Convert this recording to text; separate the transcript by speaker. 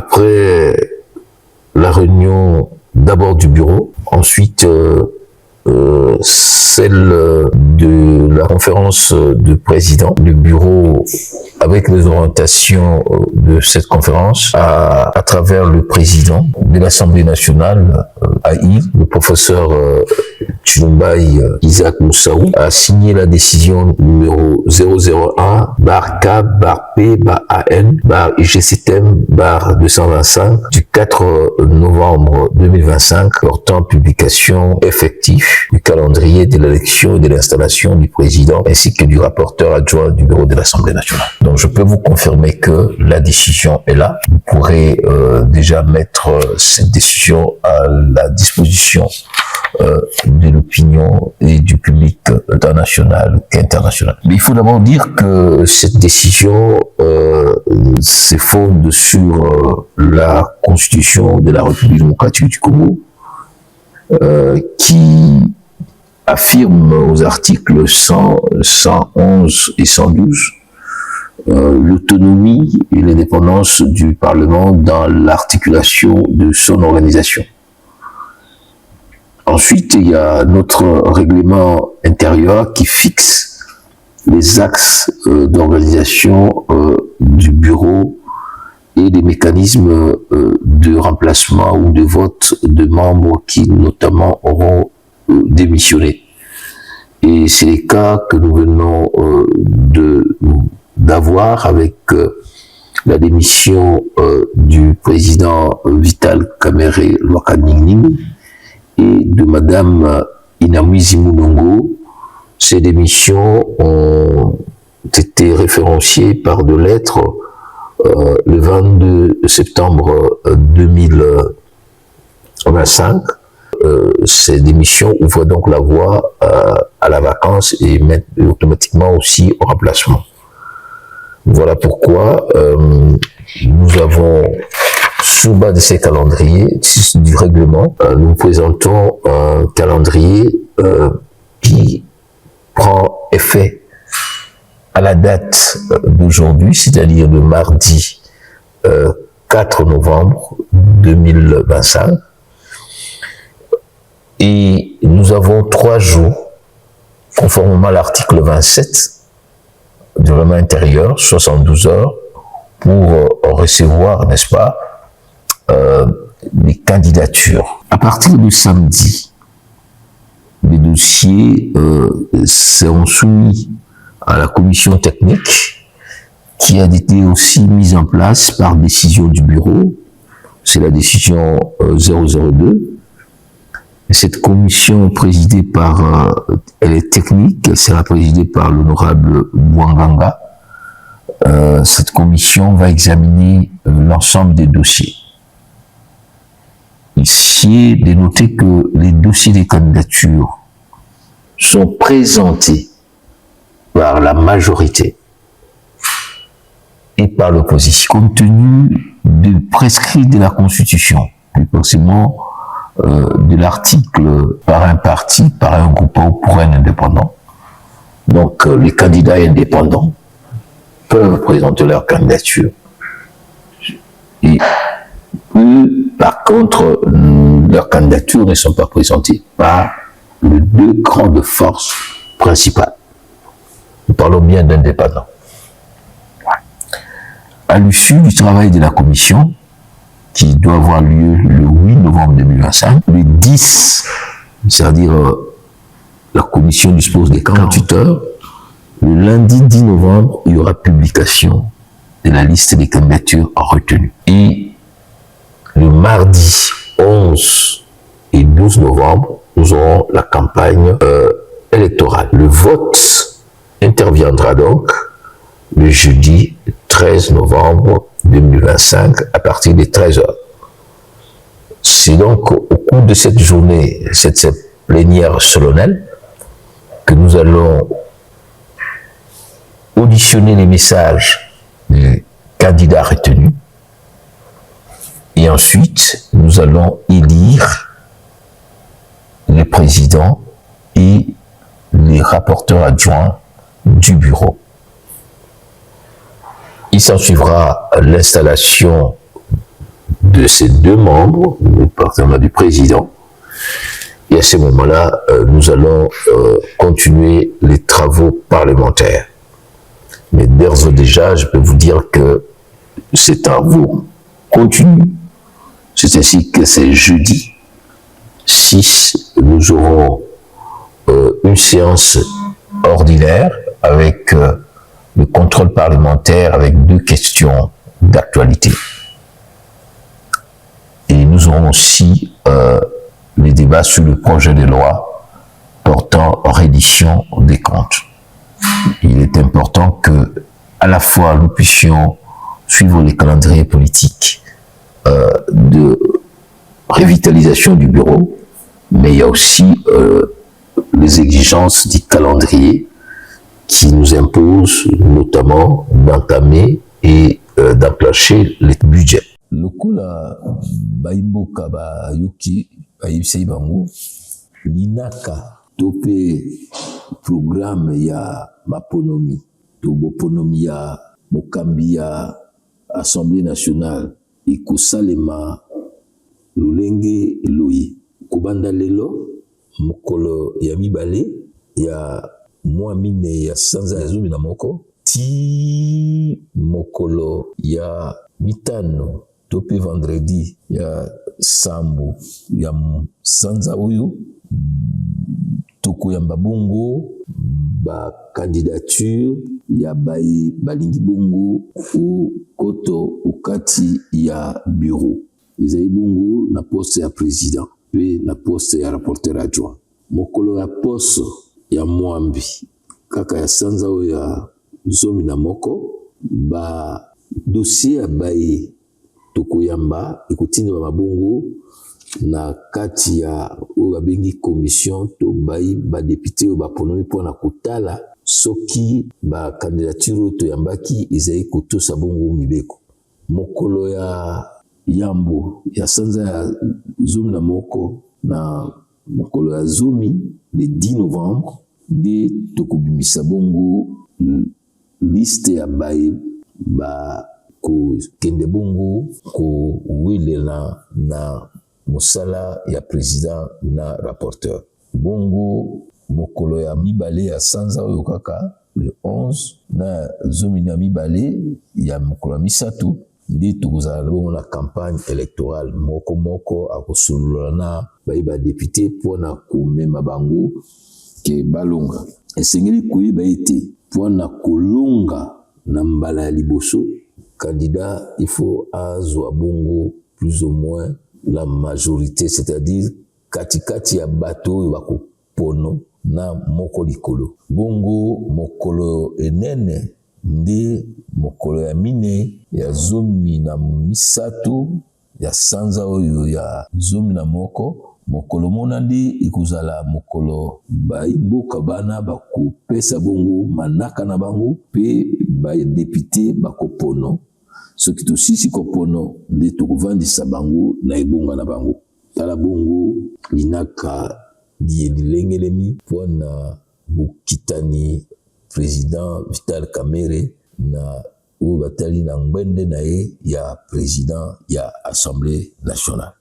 Speaker 1: après la réunion d'abord du bureau, ensuite celle de la conférence de président, le bureau avec les orientations de cette conférence à travers le président de l'Assemblée nationale, Haïr, le professeur Chilumbaï Isaac Moussaou, a signé la décision numéro 001-K-P-AN-IGCTM-225 du 4 novembre 2025 portant publication effective du calendrier de l'élection et de l'installation du président ainsi que du rapporteur adjoint du bureau de l'Assemblée nationale. Donc je peux vous confirmer que la décision est là. Vous pourrez déjà mettre cette décision à la disposition de l'opinion et du public tant national qu'international. Mais il faut d'abord dire que cette décision se fonde sur la Constitution de la République démocratique du Congo qui affirme aux articles 100, 111 et 112 l'autonomie et l'indépendance du Parlement dans l'articulation de son organisation. Ensuite, il y a notre règlement intérieur qui fixe les axes d'organisation du bureau et les mécanismes de remplacement ou de vote de membres qui notamment auront démissionné. Et c'est les cas que nous venons d'avoir avec la démission du président Vital Kamerhe Lwakha-Ningning et de Madame Inamwizi Munongo. Ces démissions ont été référenciées par deux lettres le 22 septembre 2025. Ces démissions ouvrent donc la voie à la vacance et mettent automatiquement aussi au remplacement. Voilà pourquoi nous avons, sous bas de ces calendriers, du règlement, nous présentons un calendrier qui prend effet à la date d'aujourd'hui, c'est-à-dire le mardi 4 novembre 2025. Et nous avons 3 jours, conformément à l'article 27 du règlement intérieur, 72 heures, pour recevoir, n'est-ce pas, les candidatures. À partir du samedi, les dossiers seront soumis à la commission technique qui a été aussi mise en place par décision du bureau. C'est la décision 002. Et cette commission présidée par, elle est technique, elle sera présidée par l'honorable Bouanganga. Cette commission va examiner l'ensemble des dossiers. Ici est de noter que les dossiers des candidatures sont présentés par la majorité et par l'opposition, compte tenu des prescrits de la Constitution, plus précisément de l'article par un parti, par un groupe ou pour un indépendant. Donc les candidats indépendants peuvent présenter leur candidature. Et par contre, leurs candidatures ne sont pas présentées par les 2 grandes forces principales. Nous parlons bien d'indépendants. À l'issue du travail de la commission, qui doit avoir lieu le 8 novembre 2025, le 10, c'est-à-dire la commission dispose des 48 heures, le lundi 10 novembre, il y aura publication de la liste des candidatures retenues. Et le mardi 11 et 12 novembre, nous aurons la campagne électorale. Le vote interviendra donc le jeudi 13 novembre 2025 à partir des 13h. C'est donc au cours de cette journée, cette plénière solennelle, que nous allons auditionner les messages des candidats retenus et ensuite nous allons élire les présidents et les rapporteurs adjoints du bureau. Il s'en suivra l'installation de ces deux membres, notamment du président. Et à ce moment-là, nous allons continuer les travaux parlementaires. Mais d'ores et déjà, je peux vous dire que ces travaux continuent. C'est ainsi que c'est jeudi 6, nous aurons une séance ordinaire avec le contrôle parlementaire avec 2 questions d'actualité. Et nous aurons aussi les débats sur le projet de loi portant reddition des comptes. Il est important que, à la fois, nous puissions suivre les calendriers politiques de revitalisation du bureau, mais il y a aussi les exigences du calendrier qui nous imposent notamment d'entamer et d'enclencher les budgets. Lokola baimboka ba yoki bayibisei bango linaka tope programme ya maponomi to boponomi ya mokambi ya Assemblée nationale ekosalema lolenge eloyi kobanda lelo mokolo ya mibale ya mwa mine ya sanza ya zomi na moko ti mokolo ya mitano tope vendredi ya sambo ya sanza oyo tokoyamba bongo ba candidature ya balingi bongo o koto okati ya bureau ezali bongo na poste ya président pe na poste ya rapporteur adjoint mokolo ya poste ya mwambi kaka ya sanza oyo ya zomi na moko ba dossier ya baye tokoyamba ekotinda mabongo na kati ya oyo babengi commission to bayi badepute oyo baponomi mpona kotala soki bakandidature oyo toyambaki ezali kotosa bongo mibeko mokolo ya yambo ya sanza ya zomi na moko na mokolo ya zomi le 10 novembre nde tokobimisa bongo liste ya baye kokende bongo kowelela na mosala ya président na rapporteur bongo mokolo ya mibale ya sanza oyo kaka le 11 na zomi na mibale ya mokolo ya misato nde tokozala bongo na campagne électorale moko akosolola na bayi député mpona komema bango ke balonga esengeli koyeba ete mpona kolonga na mbala ya liboso candidat il faut azwa bongo plus ou moins la majorité, c'est-à-dire katikati ya bato oyo bakopono na moko likolo bongo mokolo enene nde mokolo ya mine ya zomi na misato ya sanza oyo ya zomi na moko mokolo mona nde ekozala mokolo baimboka bana bakopesa bongo manaka na bango pe badepute bakopono soki tosisi kopono nde tokovandisa bango na ebonga na bango tala bongo linaka lilengelemi mpona bokitani président Vital Kamerhe na oyo batali na ngwende na ye ya président ya Assemblée nationale.